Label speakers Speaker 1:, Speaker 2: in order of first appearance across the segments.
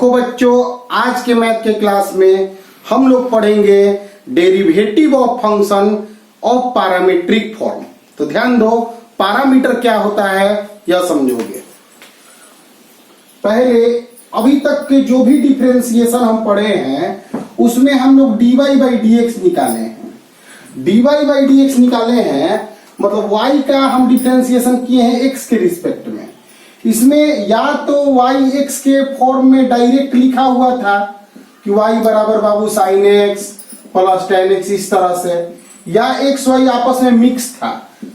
Speaker 1: देखो बच्चों, आज के मैथ के क्लास में हम लोग पढ़ेंगे derivative of function of parametric form. तो ध्यान दो, पैरामीटर क्या होता है यह समझोगे। पहले अभी तक के जो भी डिफरेंशिएशन हम पढ़े हैं उसमें हम लोग dy बाई डी एक्स निकाले हैं। dy बाई डी एक्स निकाले हैं मतलब y का हम डिफरेंशिएशन किए हैं x के रिस्पेक्ट में। इसमें या तो y x के फॉर्म में डायरेक्ट लिखा हुआ था कि y बराबर बाबू sine x plus ten x, इस तरह से, या x y आपस में मिक्स था,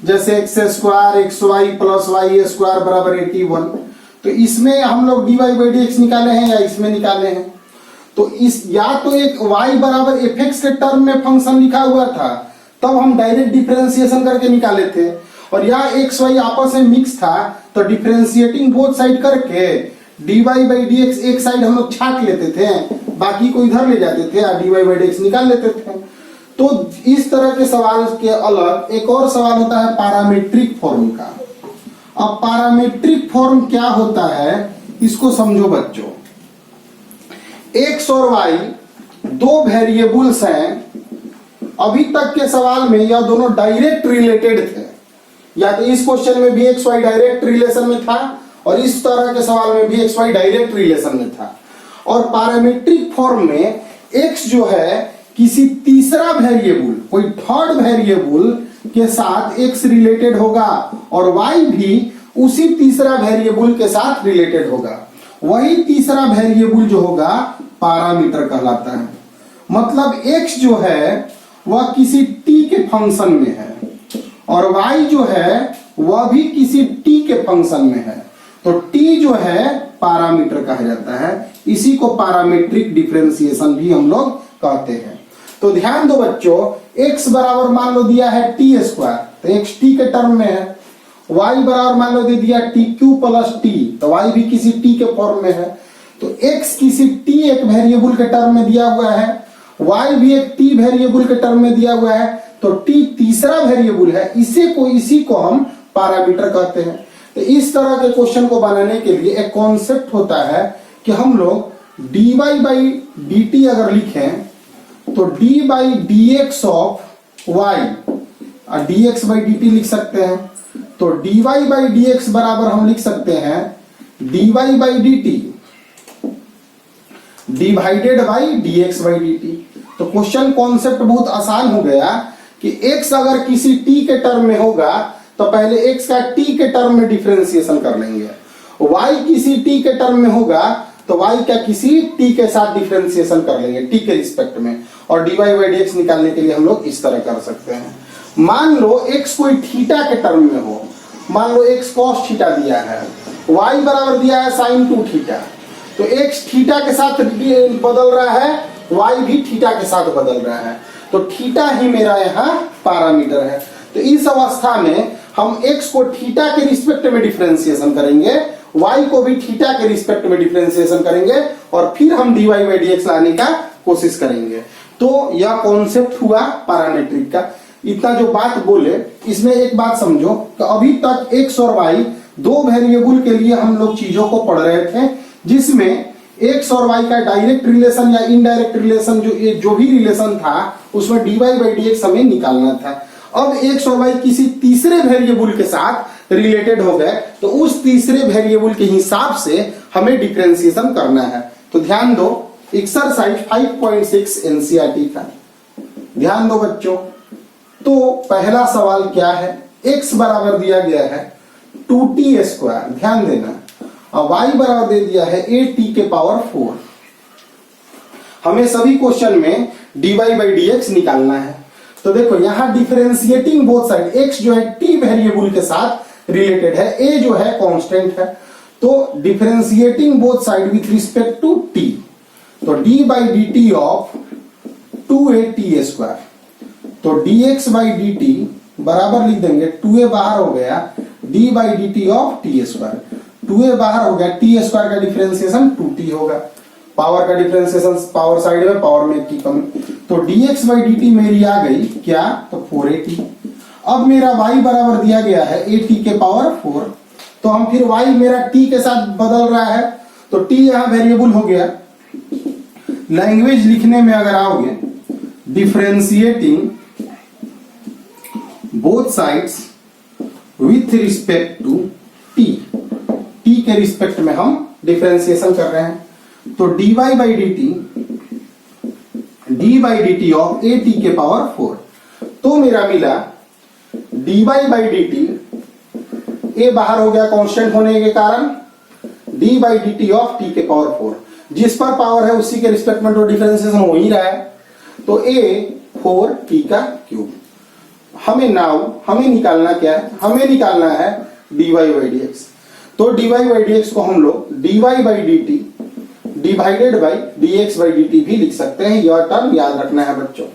Speaker 1: जैसे x square x y plus y square बराबर 81। तो इसमें हम लोग dy बाई डी एक्स निकाले हैं या इसमें निकाले हैं। तो इस या तो एक y बराबर एफ एक्स के टर्म में फंक्शन लिखा हुआ था तब हम डायरेक्ट डिफरेंशिएशन करके निकाले थे, और या एक्स वाई आपस में मिक्स था तो डिफरेंशिएटिंग बोथ साइड करके dy बाई डी एक्स एक साइड हम लोग छाट लेते थे, बाकी को इधर ले जाते थे और dy बाई डी एक्स निकाल लेते थे। तो इस तरह के सवाल के अलग एक और सवाल होता है पैरामीट्रिक फॉर्म का। अब पैरामीट्रिक फॉर्म क्या होता है इसको समझो बच्चों। x और y दो वेरिएबल्स हैं। अभी तक के सवाल में यह दोनों डायरेक्ट रिलेटेड थे, या तो इस क्वेश्चन में भी एक्स वाई डायरेक्ट रिलेशन में था और इस तरह के सवाल में भी एक्स वाई डायरेक्ट रिलेशन में था। और पैरामीट्रिक फॉर्म में x जो है किसी तीसरा वेरिएबल, कोई थर्ड वेरिएबल के साथ x रिलेटेड होगा और y भी उसी तीसरा वेरिएबल के साथ रिलेटेड होगा। वही तीसरा वेरिएबल जो होगा पैरामीटर कहलाता है। मतलब x जो है वह किसी t के फंक्शन में है और y जो है वह भी किसी t के फंक्शन में है, तो t जो है पैरामीटर कहा जाता है। इसी को पैरामीट्रिक डिफरेंशिएशन भी हम लोग कहते हैं। तो ध्यान दो बच्चों, x बराबर मान लो दिया है टी स्क्वायर, तो x t के टर्म में है। y बराबर मान लो दे दिया टी क्यू प्लस टी, तो y भी किसी t के फॉर्म में है। तो x किसी t एक वेरिएबल के टर्म में दिया हुआ है, y भी एक t वेरिएबल के टर्म में दिया हुआ है, तो t तीसरा वेरिएबल है। इसी को हम पैरामीटर कहते हैं। तो इस तरह के क्वेश्चन को बनाने के लिए एक कॉन्सेप्ट होता है कि हम लोग dy बाई dt अगर लिखें तो d by D x of y और dx बाई dt लिख सकते हैं। तो dy बाई dx बराबर हम लिख सकते हैं dy by dt divided by dx by dt। तो क्वेश्चन कॉन्सेप्ट बहुत आसान हो गया कि x अगर किसी t के टर्म में होगा तो पहले x का t के टर्म में डिफरेंशिएशन कर लेंगे, y किसी t के टर्म में होगा तो y का किसी t के साथ डिफरेंशिएशन कर लेंगे t के रिस्पेक्ट में, और dy बाई dx निकालने के लिए हम लोग इस तरह कर सकते हैं। मान लो x कोई थीटा के टर्म में हो, मान लो x cos थीटा दिया है, y बराबर दिया है sin 2 थीटा, तो x थीटा के साथ बदल रहा है, y भी थीटा के साथ बदल रहा है, तो थीटा ही मेरा यहाँ पैरामीटर है। तो इस अवस्था में हम x को थीटा के रिस्पेक्ट में डिफरेंशिएशन करेंगे, y को भी थीटा के रिस्पेक्ट में डिफरेंशिएशन करेंगे और फिर हम dy बाई dx लाने का कोशिश करेंगे। तो यह कॉन्सेप्ट हुआ पैरामीट्रिक का। इतना जो बात बोले इसमें एक बात समझो कि अभी तक x और y दो वेरिएबल के लिए हम लोग चीजों को पढ़ रहे थे, जिसमें x और y का डायरेक्ट रिलेशन या इनडायरेक्ट रिलेशन जो भी रिलेशन था उसमें dy बाई dx हमें निकालना था। अब x और y किसी तीसरे वेरिएबल के साथ रिलेटेड हो गए तो उस तीसरे वेरिएबल के हिसाब से हमें डिफरेंशिएशन करना है। तो ध्यान दो, एक्सरसाइज 5.6 एनसीईआरटी का ध्यान दो बच्चों। तो पहला सवाल क्या है, x बराबर दिया गया है 2t स्क्वायर, ध्यान देना, और y बराबर दे दिया है 8t के पावर 4। हमें सभी क्वेश्चन में dy बाई dx निकालना है। तो देखो यहाँ डिफरेंशिएटिंग बोथ साइड, x जो है t वेरिएबल के साथ रिलेटेड है, a जो है कांस्टेंट है, तो differentiating both side with respect to t, तो d by dt of 2at square, तो dx बाई dt बराबर लिख देंगे 2a बाहर हो गया d by dt of t square, 2a बाहर हो गया, t स्क्वायर का डिफरेंशिएशन 2t होगा, पावर का डिफरेंशिएशन पावर साइड में पावर में की कमी, तो dx बाई dt मेरी आ गई क्या, तो 4at। अब मेरा y बराबर दिया गया है at के पावर 4, तो हम फिर y मेरा t के साथ बदल रहा है तो टी यहां वेरिएबल हो गया। लैंग्वेज लिखने में अगर आओगे, differentiating both sides with respect to t, t के रिस्पेक्ट में हम डिफरेंशिएशन कर रहे हैं। तो dy by dt of a t के पावर 4, तो मेरा मिला dy बाई dt, ए बाहर हो गया कांस्टेंट होने के कारण, d by dt of T के पावर 4, जिस पर पावर है उसी के रिस्पेक्ट में तो डिफरेंशिएशन हो ही रहा है, तो a 4 टी का क्यूब। हमें निकालना क्या है, हमें निकालना है dy बाई dx। तो dy बाई dx को हम लोग dy by dt divided by dx by dt भी लिख सकते हैं, यह टर्म याद रखना है बच्चों।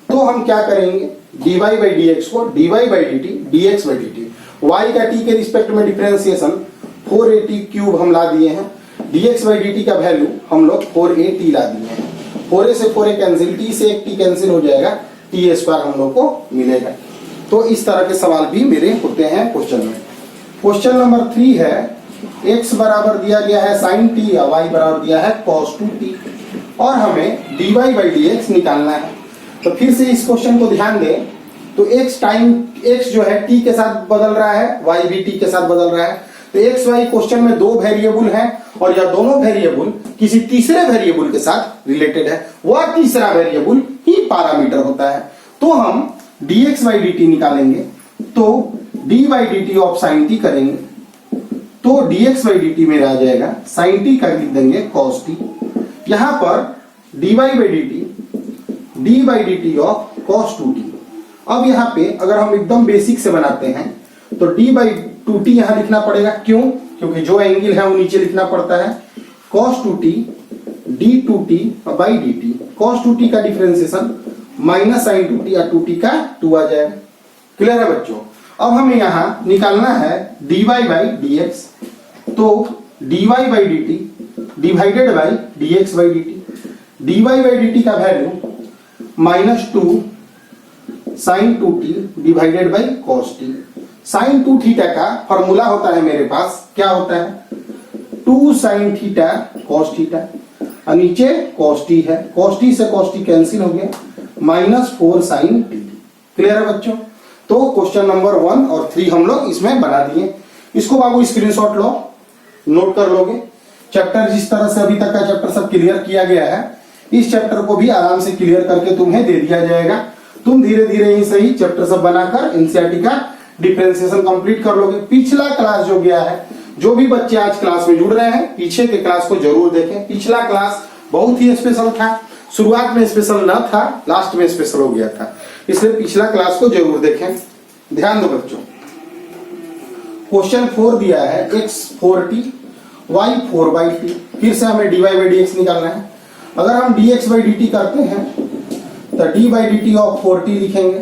Speaker 1: तो हम क्या करेंगे, dy बाई dx को dy by dt dx by dt, y का t के रिस्पेक्ट में डिफरेंशिएशन 4at क्यूब हम ला दिए हैं, dx बाई dt का वैल्यू हम लोग 4at ला दिए हैं। 4a से 4a कैंसिल, t से एक t कैंसिल हो जाएगा, t स्क्वायर हम लोग को मिलेगा। तो इस तरह के सवाल भी मेरे होते हैं क्वेश्चन में। क्वेश्चन नंबर 3 है, x बराबर दिया गया है sin t या y बराबर दिया है cos 2t और हमें dy बाई dx निकालना है। तो फिर से इस क्वेश्चन को ध्यान दें, तो x जो है t के साथ बदल रहा है, y भी t के साथ बदल रहा है। तो x y क्वेश्चन में दो वेरिएबल हैं और यह दोनों वेरिएबल किसी तीसरे वेरिएबल के साथ रिलेटेड है, वह तीसरा वेरिएबल ही पैरामीटर होता है। तो हम dx बाई dt निकालेंगे, तो d by dt of sin t करेंगे, तो dx बाई dt मेरा आ जाएगा sin t का लिख देंगे cos t। यहां पर dy by dt d by dt of cos 2t। अब यहाँ पे अगर हम एकदम बेसिक से बनाते हैं तो d बाई 2t यहां लिखना पड़ेगा, क्यों? क्योंकि जो एंगल है वो नीचे लिखना पड़ता है। cos 2t d2t by dt, cos 2t का डिफरेंशिएशन माइनस sin 2t या 2t का 2 आ जाएगा। क्लियर है बच्चों? अब हमें यहां निकालना है dy बाई dx, तो dy by dt divided by dx by dt, dy by dt का value -2 sin 2t divided by cos t। sin 2 theta का फॉर्मूला होता है मेरे पास, क्या होता है 2 sin थीटा cos थीटा, और नीचे cos t है, cos t से cos t कैंसिल हो गया, -4 sin t। क्लियर है बच्चों? तो क्वेश्चन नंबर 1 और 3 हम लोग इसमें बना दिए। इसको बाबू स्क्रीनशॉट लो, नोट कर लोगे। चैप्टर जिस तरह से अभी तक का चैप्टर सब क्लियर किया गया है, इस चैप्टर को भी आराम से क्लियर करके तुम्हें दे दिया जाएगा। तुम धीरे धीरे ही सही चैप्टर सब बनाकर एनसीईआरटी का डिफरेंशिएशन कंप्लीट कर लोगे। पिछला क्लास जो गया है, जो भी बच्चे आज क्लास में जुड़ रहे हैं, पीछे के क्लास को जरूर देखें। पिछला क्लास बहुत ही स्पेशल था, शुरुआत में स्पेशल न था, लास्ट में स्पेशल हो गया था, इसलिए पिछला क्लास को जरूर देखें। ध्यान दो बच्चों, क्वेश्चन 4 दिया है x 4t y 4/t। फिर से हमें dy बाई dx निकालना है। अगर हम dx बाई dt करते हैं तो d by dt of 4t लिखेंगे,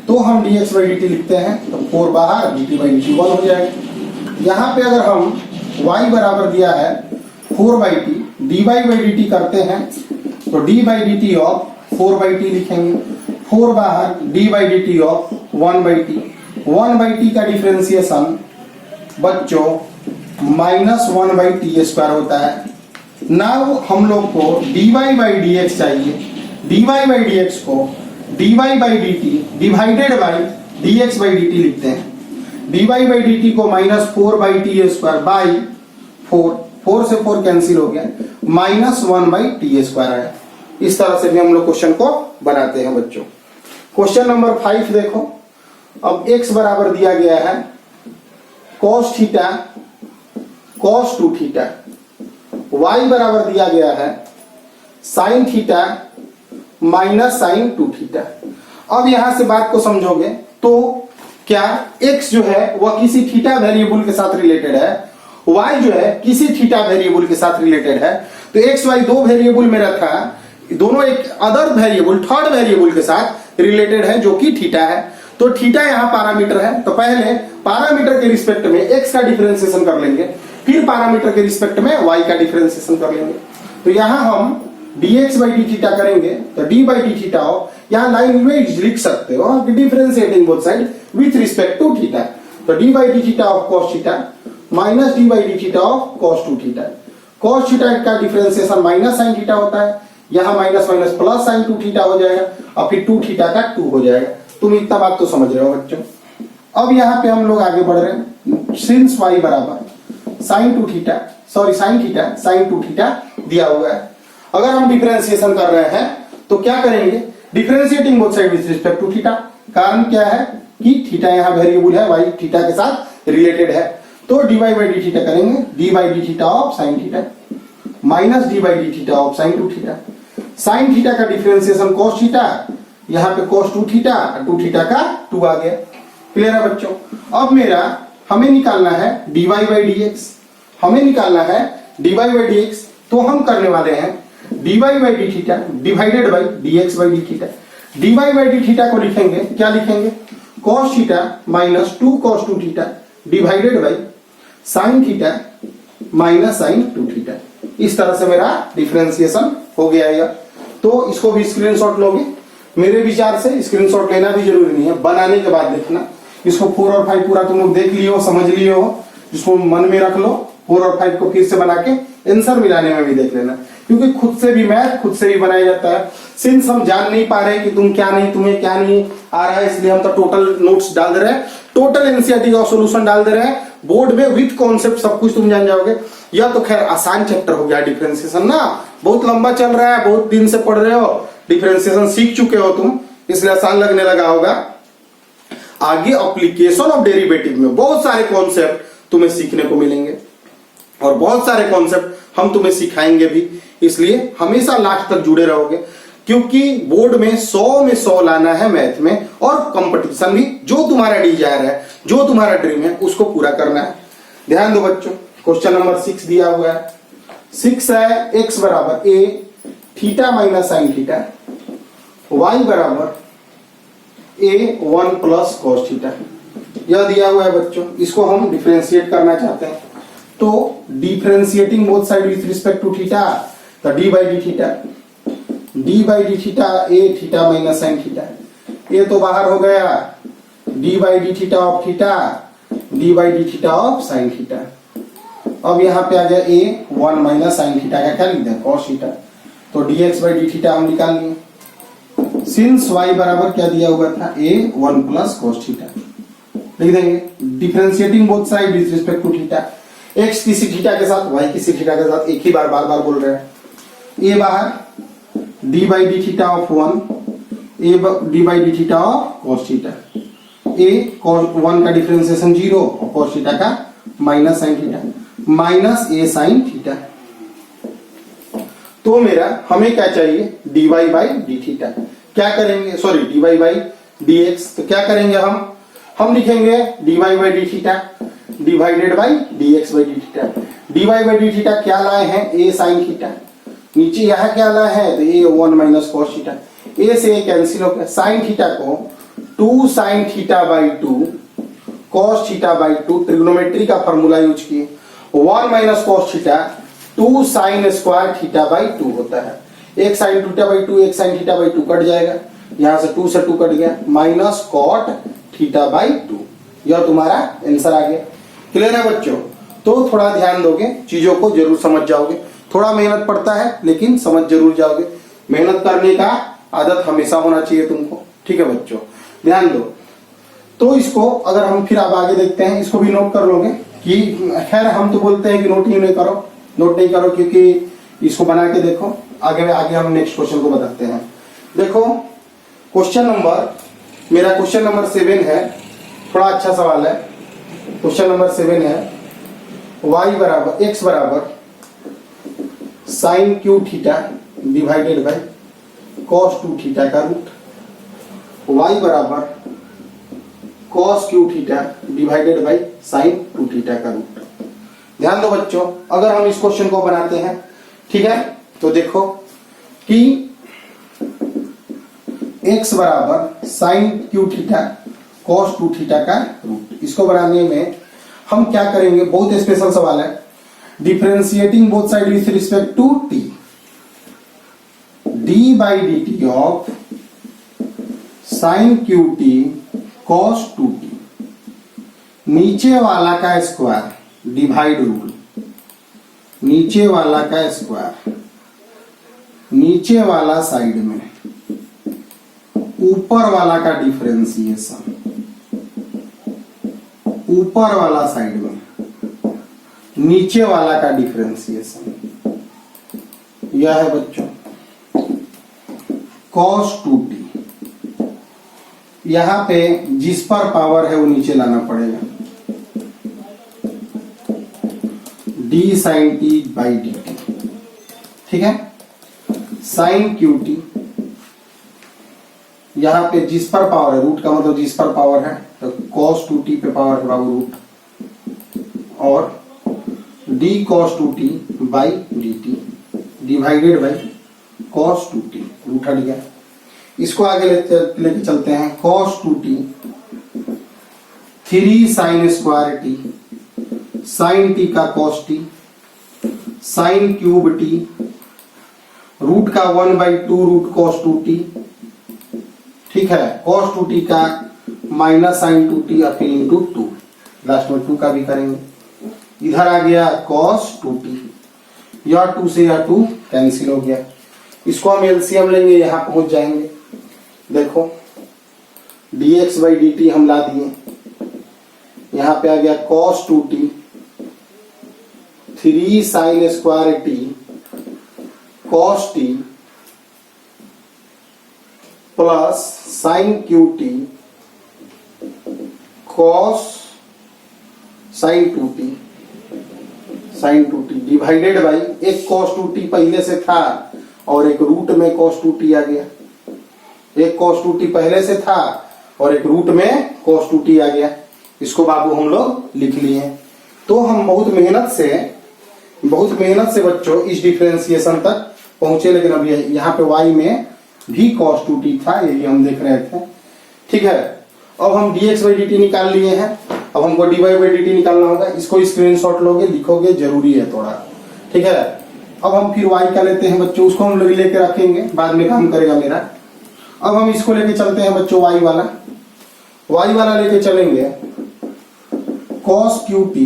Speaker 1: तो हम dx बाई dt लिखते हैं तो 4 बाहर, dt बाई dt 1 हो जाएगा। यहाँ पे अगर हम y बराबर दिया है 4/t, dy बाई dt करते हैं तो d by dt of 4/t लिखेंगे, 4 बाहर, d by dt of 1/t, 1/t का डिफरेंशिएशन बच्चों -1/t स्क्वायर होता है। नाउ हम लोग को dy बाई dx चाहिए, dy बाई dx को dy by dt divided by dx by dt लिखते हैं। dy बाई dt को -4/t स्क्वायर बाई 4 से 4 कैंसिल हो गया, -1/t स्क्वायर है। इस तरह से भी हम लोग क्वेश्चन को बनाते हैं बच्चों। क्वेश्चन नंबर 5 देखो। अब x बराबर दिया गया है cos theta cos 2 theta, y बराबर दिया गया है sin theta minus sin 2 theta. अब यहां से बात को समझोगे तो क्या x जो है वह किसी थीटा वेरिएबल के साथ रिलेटेड है, y जो है किसी थीटा वेरिएबल के साथ रिलेटेड है। तो x y दो वेरिएबल मेरा था, दोनों एक अदर वेरिएबल थर्ड वेरिएबल के साथ रिलेटेड है जो कि थीटा है। तो थीटा यहाँ पैरामीटर है, तो पहले पैरामीटर के रिस्पेक्ट में x का डिफरेंशिएशन कर लेंगे, फिर पैरामीटर के रिस्पेक्ट में y का डिफरेंशिएशन कर लेंगे। तो यहाँ हम dx बाई डी थीटा करेंगे तो d बाई डी थीटा हो, यहाँ लाइन में लिख सकते हो differentiating both side with respect to theta. तो d by d theta of cos theta minus d by d theta of cos 2 theta, cos theta का डिफरेंशिएशन माइनस साइन थीटा होता है, यहाँ minus minus plus sine 2 theta हो जाएगा और फिर 2 theta का 2 हो जाएगा। तुम इतना बात तो समझ रहे हो बच्चों। अब यहाँ पे हम लोग आगे बढ़ रहे हैं। सिंस y बराबर sine 2 theta, sorry sine theta, sine 2 theta दिया हुआ है। अगर हम डिफरेंशिएशन कर रहे हैं तो क्या करेंगे, differentiating both side with respect to theta. कारण क्या है कि थीटा यहाँ वेरिएबल है, y थीटा के साथ रिलेटेड है, तो dy बाई डी थीटा करेंगे, dy by d theta of sine theta minus dy by d theta of sign 2 theta. Sine theta का डिफरेंशिएशन cos थीटा, यहाँ पे cos 2 थीटा, 2 थीटा का 2 आ गया। क्लियर है बच्चों। अब मेरा हमें निकालना है dy बाई dx, हमें निकालना है dy बाई dx, तो हम करने वाले हैं dy by d theta divided by dx by d theta. dy by d theta को लिखेंगे, क्या लिखेंगे, cos theta minus 2 cos 2 theta divided by sine theta minus sine 2 theta. इस तरह से मेरा डिफरेंशिएशन हो गया है। तो इसको भी स्क्रीनशॉट लोगे। मेरे विचार से स्क्रीनशॉट लेना भी जरूरी नहीं है, बनाने के बाद देखना। इसको 4 और 5 पूरा तुम लोग देख लियो, समझ लियो, इसको मन में रख लो। 4 और 5 को फिर से बना के आंसर मिलाने में भी देख लेना, क्योंकि खुद से भी मैथ खुद से भी बनाया जाता है। सिंस हम जान नहीं पा रहे कि तुम्हें क्या नहीं आ रहा है, इसलिए हम तो टोटल नोट्स डाल दे रहे हैं, टोटल एनसीईआरटी का सॉल्यूशन डाल दे रहे हैं बोर्ड में विद कॉन्सेप्ट, सब कुछ तुम जान जाओगे। यह तो खैर आसान चैप्टर हो गया डिफरेंशिएशन ना, बहुत लंबा चल रहा है, बहुत दिन से पढ़ रहे हो, डिफरेंशिएशन सीख चुके हो तुम, इसलिए आसान लगने लगा होगा। आगे एप्लीकेशन ऑफ डेरिवेटिव में बहुत सारे कॉन्सेप्ट तुम्हें सीखने को मिलेंगे और बहुत सारे कॉन्सेप्ट हम तुम्हें सिखाएंगे भी, इसलिए हमेशा लास्ट तक जुड़े रहोगे, क्योंकि बोर्ड में 100 में 100 लाना है मैथ में, और कंपटीशन भी, जो तुम्हारा डिजायर है, जो तुम्हारा ड्रीम है, उसको पूरा करना है। ध्यान दो बच्चों, क्वेश्चन नंबर 6 दिया हुआ है। 6 है x बराबर a theta minus sine theta, y बराबर a 1 प्लस कॉस थीटा, यह दिया हुआ है बच्चों। इसको हम डिफरेंशिएट करना चाहते हैं, तो differentiating both side with respect to theta, तो d by d theta, d by d theta a theta minus sine theta, ये तो बाहर हो गया, d by d theta of theta, d by d theta of sine theta. अब यहाँ पे आ गया ए 1 माइनस साइन थीटा का क्या लिख दें, कॉस थीटा, तो dx बाई डी थीटा हम निकाल लिए। सिंस y बराबर क्या दिया हुआ था, a 1 प्लस कॉस थीटा, लिख देंगे। Differentiating both side with respect to theta, x किसी थीटा के साथ, y किसी थीटा के साथ, एक ही बार बार बोल रहे हैं। a बाहर d by d theta of 1, a d by d theta of cos theta, a cos 1 का डिफरेंशिएशन 0 और कॉस थीटा का minus sine theta, minus a sine theta. तो मेरा हमें क्या चाहिए, dy बाई डी थीटा। क्या करेंगे, सॉरी dy बाई dx, तो क्या करेंगे हम लिखेंगे dy by d theta divided by dx by d theta. dy by d theta क्या लाए हैं, a साइन थीटा, नीचे यहाँ क्या लाए हैं, तो a 1 minus cos theta, a से a कैंसिल हो गया। साइन थीटा को 2 sine theta by 2 cos theta by 2, trigonometry का फॉर्मूला यूज किए। 1 minus cos theta 2 sine square theta by 2 होता है। एक साइन थीटा बाई 2, एक साइन थीटा बाई 2 कट जाएगा, यहां से 2 से 2 कट गया, माइनस कॉट थीटा बाई 2, यह तुम्हारा आंसर आ गया। क्लियर है बच्चों। तो थोड़ा ध्यान दोगे, चीजों को जरूर समझ जाओगे। थोड़ा मेहनत पड़ता है लेकिन समझ जरूर जाओगे। मेहनत करने का आदत हमेशा होना चाहिए तुमको, ठीक है बच्चों, ध्यान दो। तो इसको अगर हम फिर अब आगे देखते हैं, इसको भी नोट कर लोगे कि खैर हम तो बोलते हैं कि नोट नहीं करो, क्योंकि इसको बना के देखो। आगे हम नेक्स्ट क्वेश्चन को बताते हैं। देखो मेरा क्वेश्चन नंबर 7 है, थोड़ा अच्छा सवाल है। क्वेश्चन नंबर 7 है, x बराबर sine cube theta divided by cos 2 theta का रूट, y बराबर cos cube theta divided by sine 2 theta का रूट। ध्यान दो बच्चों, अगर हम इस क्वेश्चन को बनाते हैं, ठीक है, तो देखो कि x बराबर sine cube theta cos 2 theta का रूट, इसको बनाने में हम क्या करेंगे, बहुत स्पेशल सवाल है। Differentiating both side with respect to t, d by d t of sine cube t cos 2t, नीचे वाला का स्क्वायर डिवाइड रूल, नीचे वाला का स्क्वायर, नीचे वाला साइड में ऊपर वाला का डिफरेंशिएशन, ऊपर वाला साइड में नीचे वाला का डिफरेंशिएशन, यह है बच्चों cos 2t। यहां पे जिस पर पावर है वो नीचे लाना पड़ेगा, d sin t by dt, ठीक है। sin qt, यहां पे जिस पर पावर है, रूट का मतलब जिस पर पावर है, तो cos 2t पे पावर है बाबू रूट, और d cos 2t by dt divided by cos 2t, root हट गया। इसको आगे लेके चलते हैं, cos 2t 3 sin square t, sin t का cos t, sin cube t, root का 1/2 रूट cos 2t, ठीक है। cos 2t का माइनस sin 2t और फिर इंटू 2, लास्ट में 2 का भी करेंगे। इधर आ गया cos 2t, यह 2 से यह 2 कैंसिल हो गया। इसको हम एलसीएम लेंगे, यहां पहुंच जाएंगे। देखो dx by dt हम ला दिए, यहां पे आ गया cos 2t 3 sin square t cos t plus sin qt cos sin 2t, sin 2t divided by एक cos 2t पहले से था और एक रूट में cos 2t आ गया, एक cos 2t पहले से था और एक रूट में cos 2t आ गया। इसको बाबू हम लोग लिख लिए हैं। तो हम बहुत मेहनत से बच्चों इस डिफरेंशिएशन तक पहुंचे, लेकिन अब यहाँ पे y में भी cos 2t था, यही हम देख रहे थे, ठीक है। अब हम dx by dt निकाल लिए हैं, अब हमको dy by dt निकालना होगा। इसको स्क्रीनशॉट लोगे, लिखोगे, जरूरी है थोड़ा, ठीक है। अब हम फिर y का लेते हैं बच्चों, उसको हम लोग लेके रखेंगे, बाद में काम करेगा मेरा। अब हम इसको लेके चलते हैं बच्चों, y वाला लेके चलेंगे, cos qt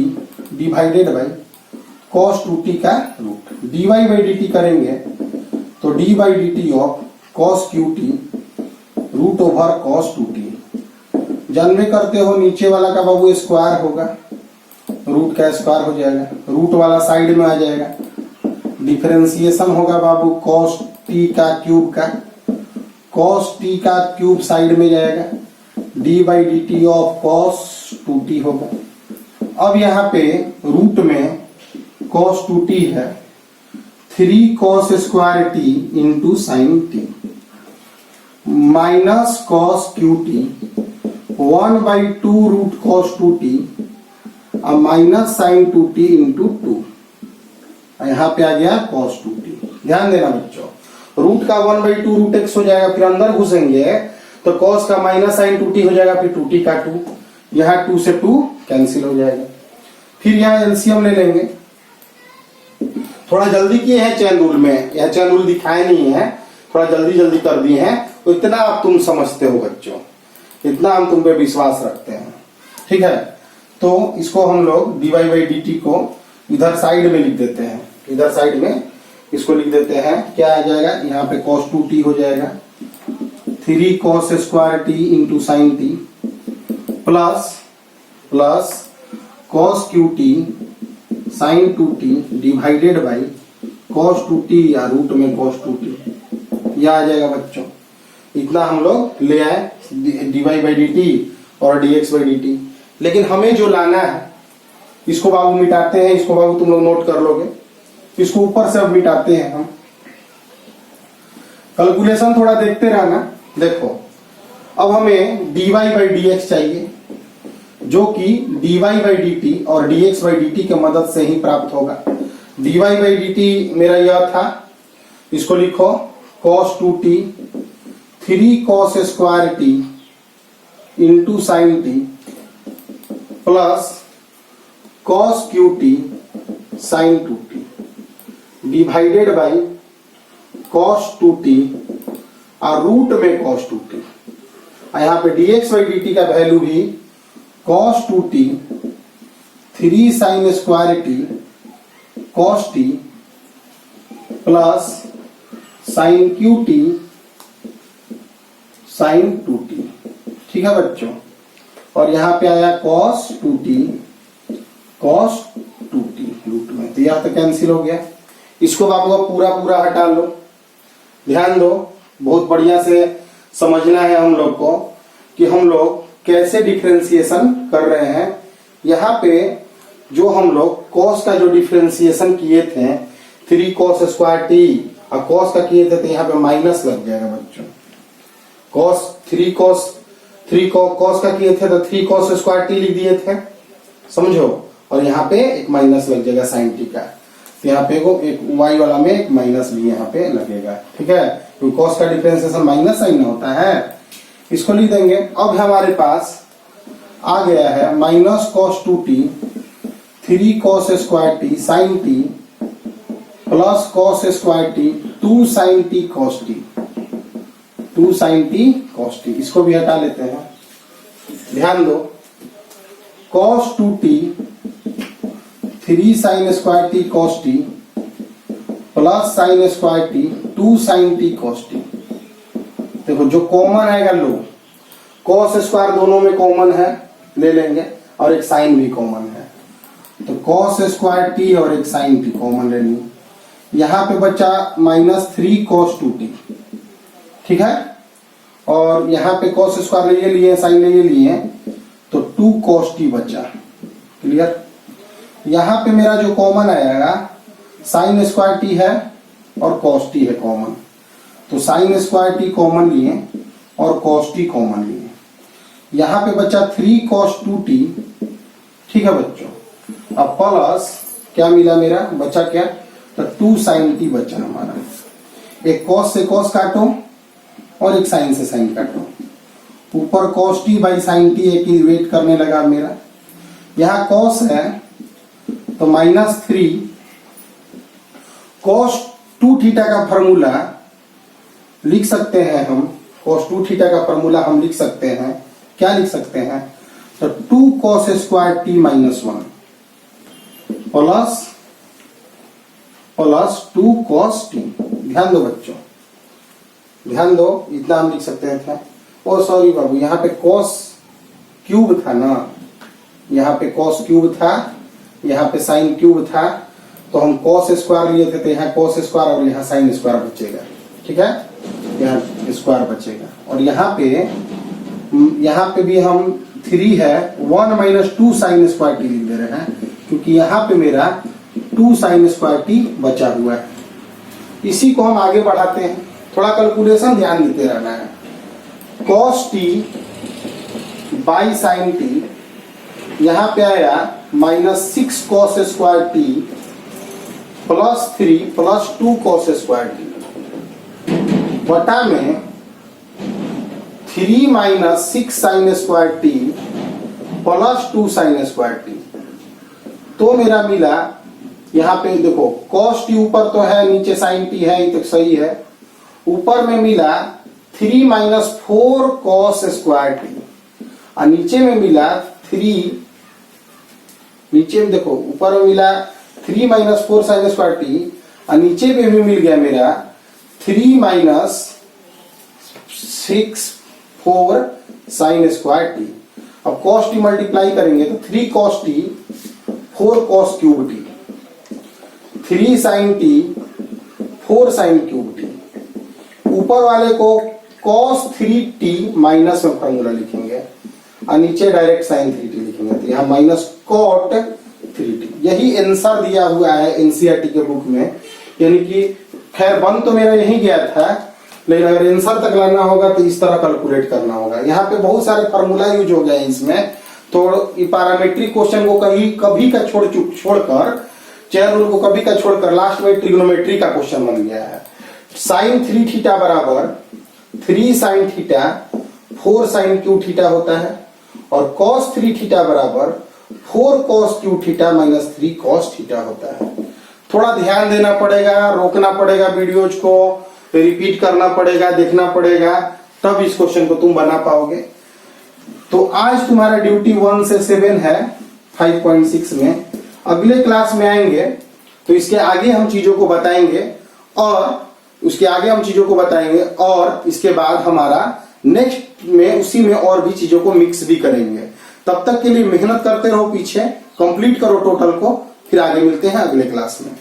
Speaker 1: divided by cos 2t का रूट, dy by dt करेंगे तो d by dt of cos qt root over cos 2t। जानवे करते हो नीचे वाला का बाबू स्क्वायर होगा, रूट का स्क्वायर हो जाएगा, रूट वाला साइड में आ जाएगा, डिफरेंशिएशन होगा बाबू cos t का क्यूब का, cos t का क्यूब साइड में जाएगा, d by dt of cos 2t होगा। अब यहाँ पे रूट में cos 2t है, 3 cos square t into sine t minus cos qt 1/2 root cos 2t और माइनस साइन 2t इंटू 2, यहाँ पे आ गया cos 2t। ध्यान देना बच्चों, रूट का 1/2 रूट x हो जाएगा, फिर अंदर घुसेंगे तो cos का माइनस साइन 2t हो जाएगा, फिर 2t का 2, यहाँ 2 से 2 कैंसिल हो जाएगा। फिर यहाँ एलसीएम ले लेंगे। थोड़ा जल्दी किए हैं चैन रूल में, यह चैन रूल दिखाए नहीं है, थोड़ा जल्दी कर दिए हैं, तो इतना आप तुम समझते हो बच्चों, इतना हम तुम पे विश्वास रखते हैं, ठीक है। तो इसको हम लोग dy by dt को इधर साइड में लिख देते हैं, इधर साइड में इसको लिख देते हैं। क्या आ जाएगा, यहाँ पे cos 2t हो जाएगा, 3 cos square t into sine t plus cos qt sine 2t divided by cos 2t या रूट में cos 2t, यह आ जाएगा बच्चों। इतना हम लोग ले आए dy by dt और dx by dt। लेकिन हमें जो लाना है, इसको बाबू मिटाते हैं, इसको बाबू तुम लोग नोट कर लोगे, इसको ऊपर से अब मिटाते हैं हम। कैलकुलेशन थोड़ा देखते रहना। देखो अब हमें dy by dx चाहिए, जो कि dy by dt और dx by dt के मदद से ही प्राप्त होगा। dy by dt मेरा यह था, इसको लिखो cos 2t 3 cos square t into sine t plus cos qt sine 2t divided by cos 2t और रूट में cos 2t। यहाँ पे dx by dt का वैल्यू भी cos 2t 3 sin square t cos t plus sine cube t sine 2t। ठीक है बच्चों, और यहां पे आया cos 2t रूट में, तो यहां तो कैंसिल हो गया। इसको आपको पूरा पूरा हटा लो। ध्यान दो, बहुत बढ़िया से समझना है हम लोग को कि हम लोग कैसे डिफरेंशिएशन कर रहे हैं। यहाँ पे जो हम लोग cos का जो डिफरेंशिएशन किए थे 3 cos स्क्वायर टी और cos का किए थे, तो यहाँ पे माइनस लग जाएगा बच्चों। cos का किए थे तो 3 cos स्क्वायर टी लिख दिए थे, समझो, और यहाँ पे एक माइनस लग जाएगा साइन टी का। तो यहाँ पे एक y वाला में एक माइनस भी यहाँ पे लगेगा। ठीक है, तो cos का डिफरेंशिएशन माइनस साइन होता है, इसको लिख देंगे। अब हमारे पास आ गया है minus cos 2t 3 cos square t sine t plus cos square t 2 sine t cos t 2 sine t cos t. इसको भी हटा लेते हैं। ध्यान दो, cos 2t 3 sine square t cos टी plus sine square t 2 sine t cos t. देखो जो कॉमन आएगा लो, cos स्क्वायर दोनों में कॉमन है, ले लेंगे, और एक साइन भी कॉमन है, तो cos स्क्वायर टी और एक साइन टी कॉमन ले ली। यहाँ पे बचा -3 cos 2t। ठीक है, और यहाँ पे cos स्क्वायर ले लिए, साइन ले लिए, तो 2 cos t बचा। क्लियर। यहाँ पे मेरा जो कॉमन आएगा साइन स्क्वायर टी है और cos t है कॉमन, तो साइन स्क्वायर टी कॉमन लिए और cos t कॉमन लिए। यहाँ पे बचा 3 cos 2t। ठीक है बच्चों, अब प्लस क्या मिला मेरा, बचा क्या, तो 2 साइन टी बचा हमारा। एक cos से cos काटो और एक साइन से साइन काटो, ऊपर cos t by sine T एक ही वेट करने लगा मेरा। यहाँ cos है तो -3 cos 2 थीटा का फॉर्मूला लिख सकते हैं हम। cos 2 थीटा का फॉर्मूला हम लिख सकते हैं, क्या लिख सकते हैं, तो 2 cos square T -1 plus 2 cos T. ध्यान दो बच्चों, ध्यान दो, इतना हम लिख सकते हैं। ओ सॉरी बाबू, यहाँ पे cos क्यूब था ना, यहाँ पे cos क्यूब था, यहाँ पे साइन क्यूब था, तो हम cos स्क्वायर लिए थे, तो यहाँ cos स्क्वायर और यहाँ साइन स्क्वायर बचेगा। ठीक है, यहाँ स्क्वायर बचेगा, और यहाँ पे भी हम 3 है 1 - 2 साइन स्क्वायर टी लिख दे रहे हैं, क्योंकि यहाँ पे मेरा 2 साइन स्क्वायर टी बचा हुआ है। इसी को हम आगे बढ़ाते हैं, थोड़ा कैलकुलेशन ध्यान देते रहना है। cos t by sine T, यहाँ पे आया -6 cos square T plus 3 plus 2 cos square T बटा में 3 - 6 sign square T plus 2 sign square T. तो मेरा मिला, यहाँ पे देखो cos टी ऊपर तो है, नीचे साइन टी है, ये तो सही है। ऊपर में मिला 3 - 4 cos स्क्वायर टी, और नीचे में मिला 3, नीचे में देखो ऊपर में मिला 3 - 4 साइन स्क्वायर टी, और नीचे में भी मिल गया मेरा 3 - 6 4 साइन स्क्वायर टी। अब cos टी मल्टीप्लाई करेंगे तो 3 cos t 4 cos cube t, 3 sine t 4 sine cube t. ऊपर वाले को cos 3t माइनस में फॉर्मूला लिखेंगे, और नीचे डायरेक्ट साइन 3t लिखेंगे, तो यहाँ माइनस cot 3t। यही आंसर दिया हुआ है एनसीईआरटी के बुक में, यानी कि खैर बन तो मेरा यही गया था, लेकिन अगर आंसर तक लाना होगा तो इस तरह कैलकुलेट करना होगा। यहाँ पे बहुत सारे फार्मूला यूज हो गए हैं इसमें, तो पैरामेट्रिक क्वेश्चन को कभी का छोड़कर चेयर रूल को कभी का छोड़कर लास्ट में ट्रिग्नोमेट्री का क्वेश्चन बन गया है। साइन 3 थीटा बराबर 3 sine theta 4 sine cube theta होता है, और cos 3 थीटा बराबर 4 cos cube theta minus 3 cos theta होता है। थोड़ा ध्यान देना पड़ेगा, रोकना पड़ेगा वीडियोज को, रिपीट करना पड़ेगा, देखना पड़ेगा, तब इस क्वेश्चन को तुम बना पाओगे। तो आज तुम्हारा ड्यूटी 1 से 7 है 5.6 में। अगले क्लास में आएंगे तो इसके आगे हम चीजों को बताएंगे और इसके बाद हमारा नेक्स्ट में उसी में और भी चीजों को मिक्स भी करेंगे। तब तक के लिए मेहनत करते रहो, पीछे कंप्लीट करो टोटल को, फिर आगे मिलते हैं अगले क्लास में।